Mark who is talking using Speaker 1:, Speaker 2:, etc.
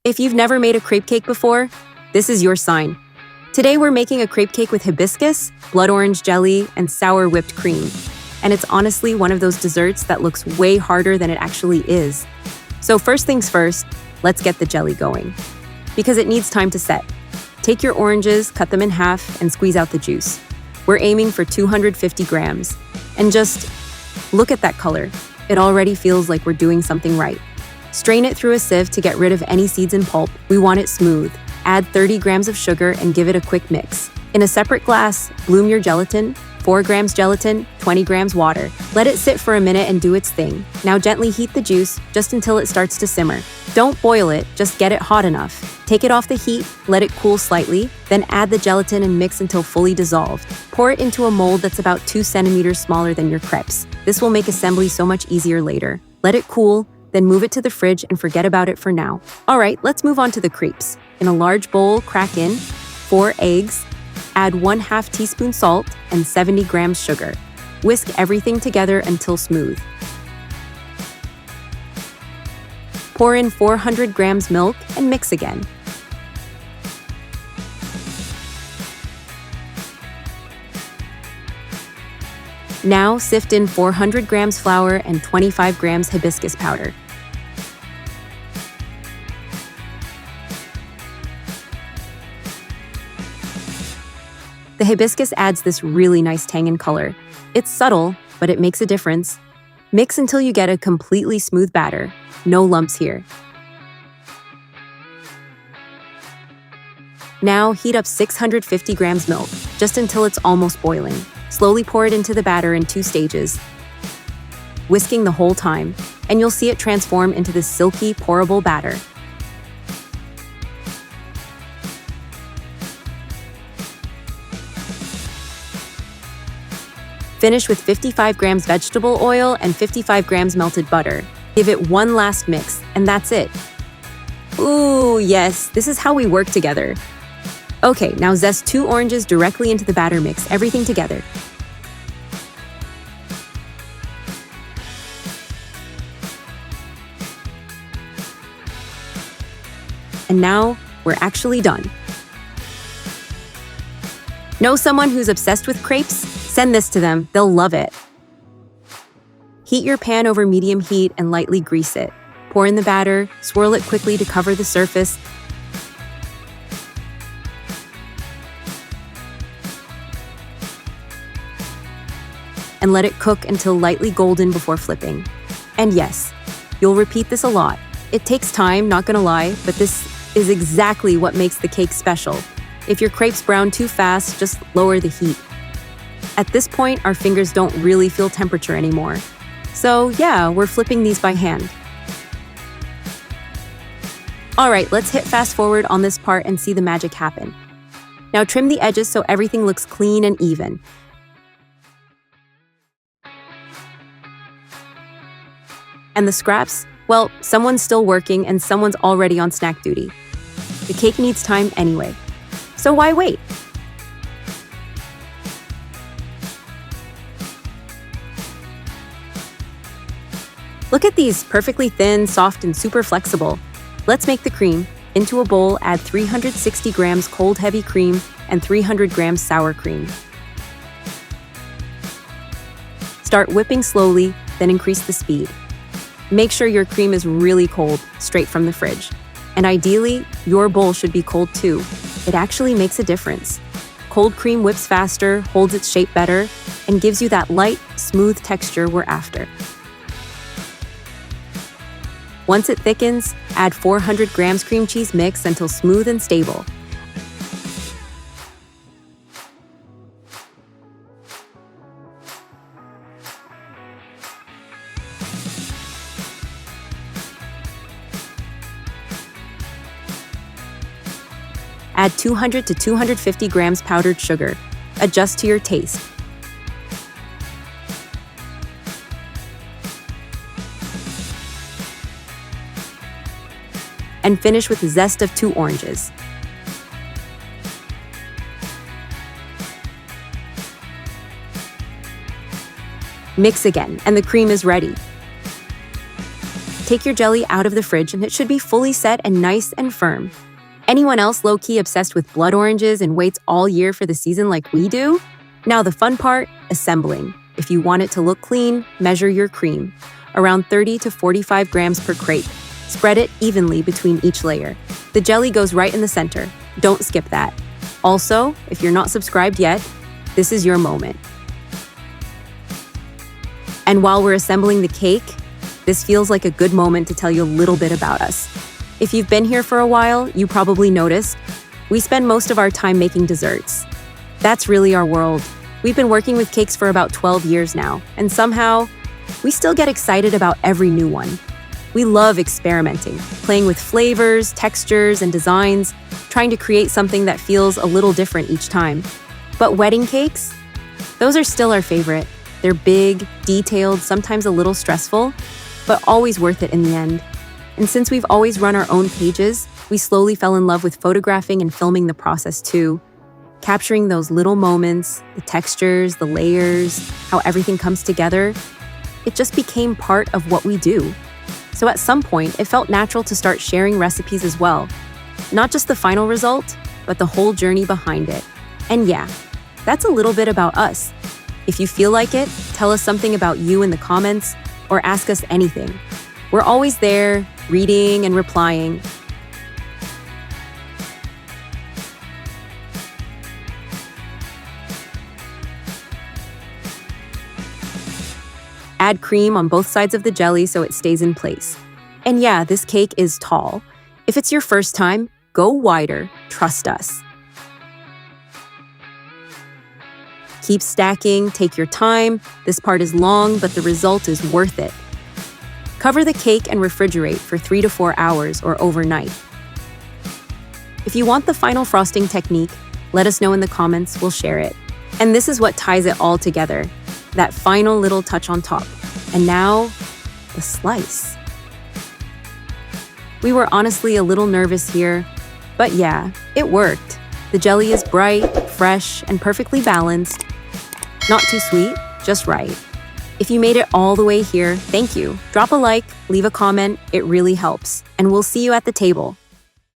Speaker 1: If you've never made a crepe cake before, this is your sign. Today we're making a crepe cake with hibiscus, blood orange jelly, and sour whipped cream. And it's honestly one of those desserts that looks way harder than it actually is. So first things first, let's get the jelly going. Because it needs time to set. Take your oranges, cut them in half, and squeeze out the juice. We're aiming for 250 grams. And just look at that color. It already feels like we're doing something right. Strain it through a sieve to get rid of any seeds and pulp. We want it smooth. Add 30 grams of sugar and give it a quick mix. In a separate glass, bloom your gelatin, 4 grams gelatin, 20 grams water. Let it sit for a minute and do its thing. Now gently heat the juice just until it starts to simmer. Don't boil it, just get it hot enough. Take it off the heat, let it cool slightly, then add the gelatin and mix until fully dissolved. Pour it into a mold that's about 2 centimeters smaller than your crepes. This will make assembly so much easier later. Let it cool, then move it to the fridge and forget about it for now. All right, let's move on to the crepes. In a large bowl, crack in 4 eggs, add 1/2 teaspoon salt and 70 grams sugar. Whisk everything together until smooth. Pour in 400 grams milk and mix again. Now sift in 400 grams flour and 25 grams hibiscus powder. The hibiscus adds this really nice tang and color. It's subtle, but it makes a difference. Mix until you get a completely smooth batter. No lumps here. Now heat up 650 grams milk, just until it's almost boiling. Slowly pour it into the batter in 2 stages, whisking the whole time, and you'll see it transform into this silky, pourable batter. Finish with 55 grams vegetable oil and 55 grams melted butter. Give it one last mix, and that's it. Ooh, yes, this is how we work together. Okay, now zest 2 oranges directly into the batter mix, everything together. And now, we're actually done. Know someone who's obsessed with crepes? Send this to them, they'll love it. Heat your pan over medium heat and lightly grease it. Pour in the batter, swirl it quickly to cover the surface, and let it cook until lightly golden before flipping. And yes, you'll repeat this a lot. It takes time, not gonna lie, but this is exactly what makes the cake special. If your crepes brown too fast, just lower the heat. At this point, our fingers don't really feel temperature anymore. So yeah, we're flipping these by hand. All right, let's hit fast forward on this part and see the magic happen. Now trim the edges so everything looks clean and even. And the scraps? Well, someone's still working and someone's already on snack duty. The cake needs time anyway. So why wait? Look at these, perfectly thin, soft, and super flexible. Let's make the cream. Into a bowl, add 360 grams cold heavy cream and 300 grams sour cream. Start whipping slowly, then increase the speed. Make sure your cream is really cold, straight from the fridge. And ideally, your bowl should be cold too. It actually makes a difference. Cold cream whips faster, holds its shape better, and gives you that light, smooth texture we're after. Once it thickens, add 400 grams cream cheese mix until smooth and stable. Add 200 to 250 grams powdered sugar. Adjust to your taste. And finish with the zest of 2 oranges. Mix again, and the cream is ready. Take your jelly out of the fridge and it should be fully set and nice and firm. Anyone else low-key obsessed with blood oranges and waits all year for the season like we do? Now the fun part, assembling. If you want it to look clean, measure your cream. Around 30 to 45 grams per crepe. Spread it evenly between each layer. The jelly goes right in the center. Don't skip that. Also, if you're not subscribed yet, this is your moment. And while we're assembling the cake, this feels like a good moment to tell you a little bit about us. If you've been here for a while, you probably noticed we spend most of our time making desserts. That's really our world. We've been working with cakes for about 12 years now, and somehow, we still get excited about every new one. We love experimenting, playing with flavors, textures, and designs, trying to create something that feels a little different each time. But wedding cakes? Those are still our favorite. They're big, detailed, sometimes a little stressful, but always worth it in the end. And since we've always run our own pages, we slowly fell in love with photographing and filming the process too. Capturing those little moments, the textures, the layers, how everything comes together, it just became part of what we do. So at some point, it felt natural to start sharing recipes as well. Not just the final result, but the whole journey behind it. And yeah, that's a little bit about us. If you feel like it, tell us something about you in the comments or ask us anything. We're always there, reading and replying. Add cream on both sides of the jelly so it stays in place. And yeah, this cake is tall. If it's your first time, go wider, trust us. Keep stacking, take your time. This part is long, but the result is worth it. Cover the cake and refrigerate for 3 to 4 hours or overnight. If you want the final frosting technique, let us know in the comments, we'll share it. And this is what ties it all together, that final little touch on top. And now, the slice. We were honestly a little nervous here, but yeah, it worked. The jelly is bright, fresh, and perfectly balanced. Not too sweet, just right. If you made it all the way here, thank you. Drop a like, leave a comment, it really helps. And we'll see you at the table.